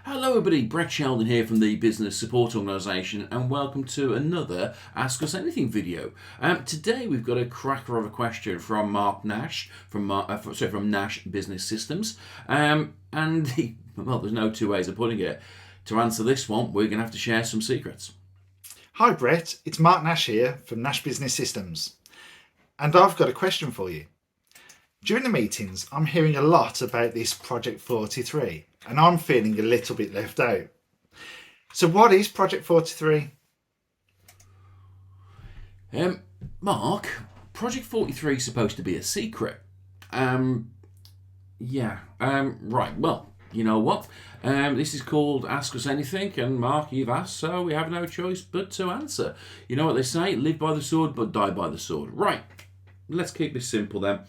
Hello everybody, Brett Sheldon here from the Business Support Organisation and welcome to another Ask Us Anything video. Today we've got a cracker of a question from Mark Nash, from Nash Business Systems. Well, there's no two ways of putting it. To answer this one, we're going to have to share some secrets. Hi Brett, it's Mark Nash here from Nash Business Systems. And I've got a question for you. During the meetings, I'm hearing a lot about this Project 43 and I'm feeling a little bit left out. So what is Project 43? Mark, Project 43 is supposed to be a secret. Right, well, you know what? This is called Ask Us Anything, and Mark, you've asked, so we have no choice but to answer. You know what they say, live by the sword but die by the sword. Right, let's keep this simple then.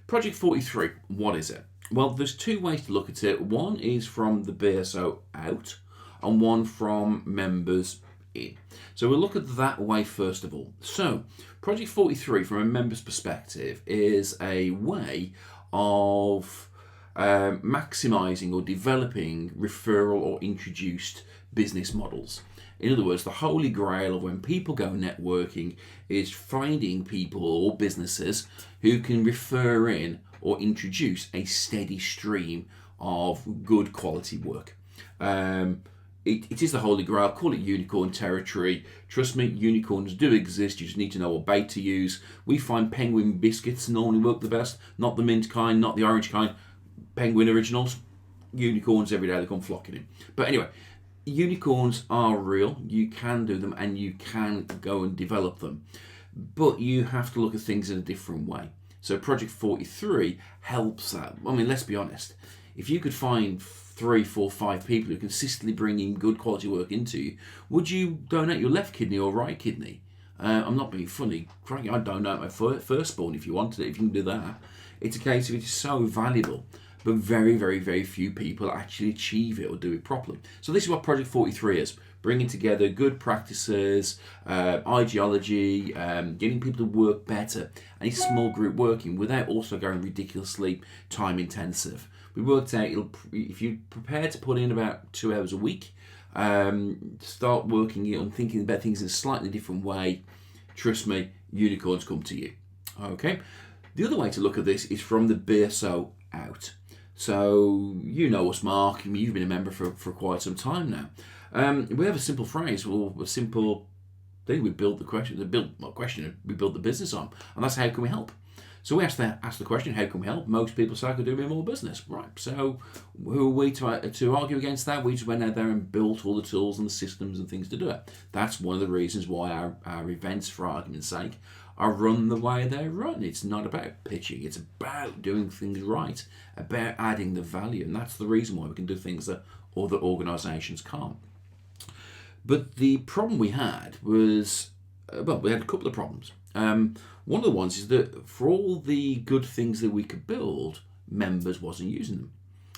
Project 43, what is it? Well, there's two ways to look at it. One is from the BSO out and one from members in. So we'll look at that way first of all. So Project 43 from a member's perspective is a way of maximising or developing referral or introduced business models. In other words, the holy grail of when people go networking is finding people or businesses who can refer in or introduce a steady stream of good quality work. It is the holy grail. Call it unicorn territory. Trust me, unicorns do exist. You just need to know what bait to use. We find penguin biscuits normally work the best. Not the mint kind, not the orange kind. Penguin originals. Unicorns every day, they come flocking in. But anyway, unicorns are real. You can do them and you can go and develop them. But you have to look at things in a different way. So Project 43 helps that. I mean, let's be honest. If you could find 3, 4, 5 people who consistently bring in good quality work into you, would you donate your left kidney or right kidney? I'm not being funny. Frankly, I'd donate my firstborn if you wanted it, if you can do that. It's a case of it is so valuable, but very, very, very few people actually achieve it or do it properly. So this is what Project 43 is. Bringing together good practices, ideology, getting people to work better, and a small group working without also going ridiculously time intensive. We worked out if you're prepared to put in about 2 hours a week, start working it on thinking about things in a slightly different way, trust me, unicorns come to you. Okay. The other way to look at this is from the BSO out. So you know us, Mark. You've been a member for quite some time now. We have a simple phrase, or a simple thing we build the business on, and that's how can we help? So we ask the question, how can we help? Most people say I could do me more business, right? So who are we to argue against that? We just went out there and built all the tools and the systems and things to do it. That's one of the reasons why our events, for argument's sake, are run the way they're run. It's not about pitching, it's about doing things right, about adding the value, and that's the reason why we can do things that other organisations can't. But the problem we had was, we had a couple of problems. One of the ones is that for all the good things that we could build, members wasn't using them.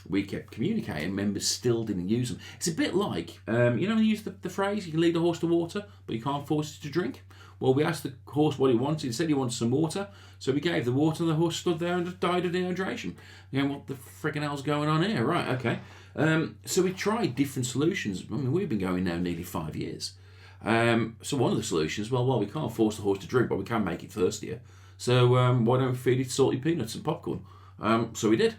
We kept communicating, members still didn't use them. It's a bit like, when you use the phrase, you can lead a horse to water, but you can't force it to drink. Well, we asked the horse what he wanted. He said he wanted some water, so we gave the water, and the horse stood there and just died of dehydration. What the freaking hell's going on here? Right, okay. So we tried different solutions. I mean, we've been going now nearly 5 years. So one of the solutions, well, we can't force the horse to drink, but we can make it thirstier. So why don't we feed it salty peanuts and popcorn? So we did.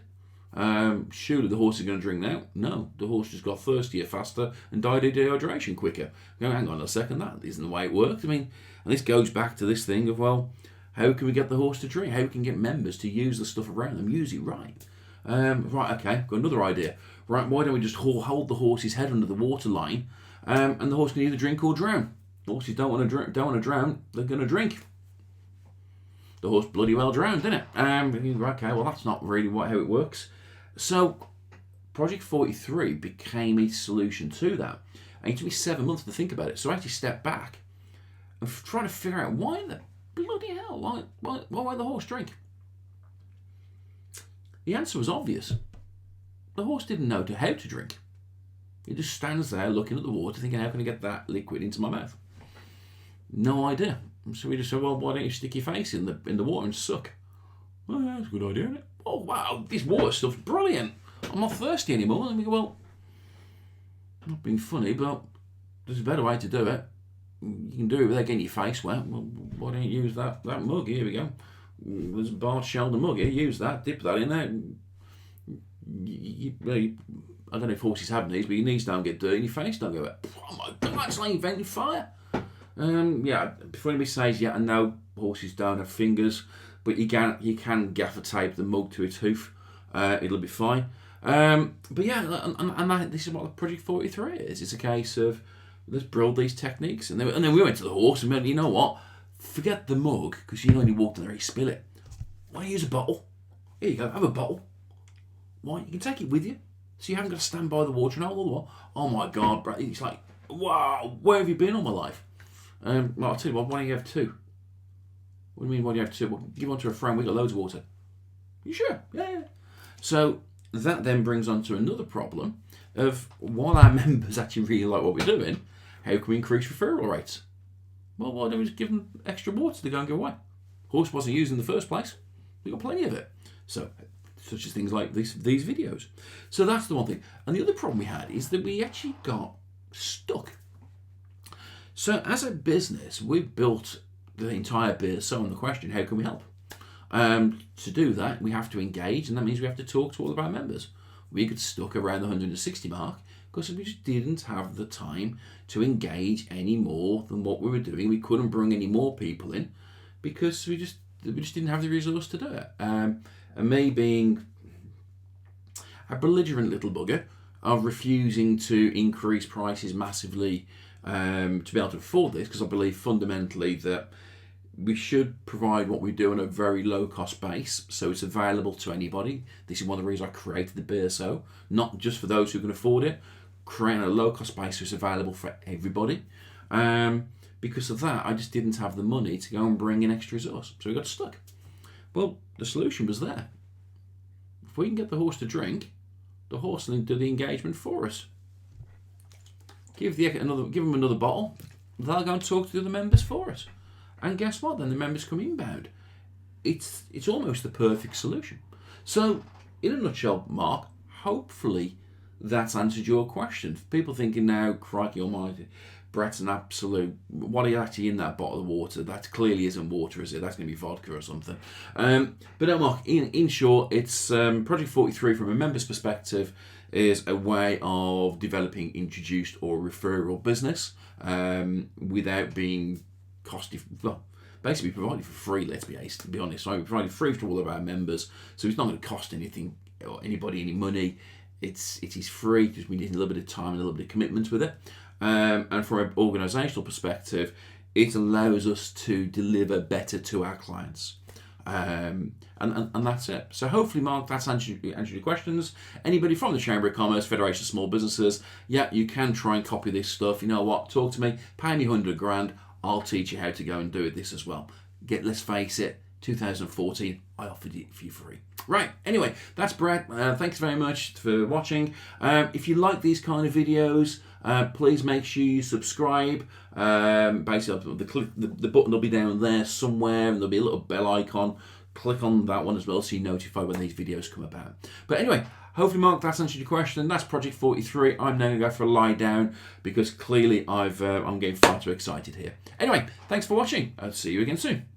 Surely the horse is going to drink now? No, the horse just got thirstier faster and died of dehydration quicker. Hang on a second, that isn't the way it worked. I mean, and this goes back to this thing of, well, how can we get the horse to drink? How can we get members to use the stuff around them, use it right? Right, okay, got another idea. Right, why don't we just hold the horse's head under the water line, and the horse can either drink or drown. Horses don't want to drown, they're going to drink. The horse bloody well drowned, didn't it? Okay, well that's not really how it works. So Project 43 became a solution to that. And it took me 7 months to think about it. So I actually stepped back and trying to figure out why the bloody hell, why the horse drink? The answer was obvious. The horse didn't know how to drink. He just stands there looking at the water thinking, how can I get that liquid into my mouth? No idea. So we just said, well, why don't you stick your face in the water and suck? Well, yeah, that's a good idea, isn't it? Oh, wow, this water stuff's brilliant. I'm not thirsty anymore. And we go, well, Not being funny, but there's a better way to do it. You can do it without getting your face wet. Well, why don't you use that mug? Here we go. There's a Bart Sheldon mug here. Use that. Dip that in there. I don't know if horses have knees, but your knees don't get dirty and your face don't go wet. Oh my God, that's like inventing fire. Yeah, before anybody says, yeah, I know horses don't have fingers, but you can gaffer tape the mug to its hoof. It'll be fine. But yeah, and this is what Project 43 is. It's a case of let's build these techniques, and then we went to the horse and went, you know what? Forget the mug because you only walk in there, you spill it. Why don't you use a bottle? Here you go, have a bottle. Why? You can take it with you, so you haven't got to stand by the water and all the while. Oh my God, Brad! It's like, wow, where have you been all my life? Well, I'll tell you what. Why don't you have two? What do you mean? Why do you have two? Well, give one to a friend. We got loads of water. You sure? Yeah. So that then brings on to another problem of while our members actually really like what we're doing, how can we increase referral rates? Well, why don't we just give them extra water to go and give away? Horse wasn't used in the first place. We got plenty of it. So, such as things like these videos. So that's the one thing. And the other problem we had is that we actually got stuck. So as a business, we've built the entire BSO on the question, how can we help? To do that, we have to engage, and that means we have to talk to all of our members. We got stuck around the 160 mark because we just didn't have the time to engage any more than what we were doing. We couldn't bring any more people in because we just didn't have the resource to do it. And me being a belligerent little bugger of refusing to increase prices massively to be able to afford this, because I believe fundamentally that we should provide what we do on a very low cost base so it's available to anybody. This is one of the reasons I created the BSO, not just for those who can afford it, creating a low cost base so it's available for everybody. Because of that, I just didn't have the money to go and bring in extra resource, so we got stuck. Well, the solution was there. If we can get the horse to drink, the horse will do the engagement for us. Give them another bottle, they'll go and talk to the other members for us. And guess what? Then the members come inbound. It's almost the perfect solution. So, in a nutshell, Mark, hopefully that's answered your question. People thinking now, crikey almighty, Brett's an absolute, what are you actually in that bottle of water? That clearly isn't water, is it? That's going to be vodka or something. But no, Mark, in short, it's Project 43 from a member's perspective is a way of developing introduced or referral business without being costly. Well, basically provided for free, let's be honest. Right? We provide it free to all of our members, so it's not going to cost anything or anybody any money. It is free because we need a little bit of time and a little bit of commitment with it. And from an organisational perspective, it allows us to deliver better to our clients. And that's it. So hopefully, Mark, that's answered your questions. Anybody from the Chamber of Commerce, Federation of Small Businesses, yeah, you can try and copy this stuff. You know what? Talk to me. Pay me 100 grand. I'll teach you how to go and do this as well. Let's face it, 2014, I offered it for you free. Right, anyway, that's Brett. Thanks very much for watching. If you like these kind of videos, please make sure you subscribe. Basically, the button will be down there somewhere, and there'll be a little bell icon. Click on that one as well so you're notified when these videos come about. But anyway, hopefully, Mark, that's answered your question. That's Project 43. I'm now going to go for a lie down because clearly I'm getting far too excited here. Anyway, thanks for watching. I'll see you again soon.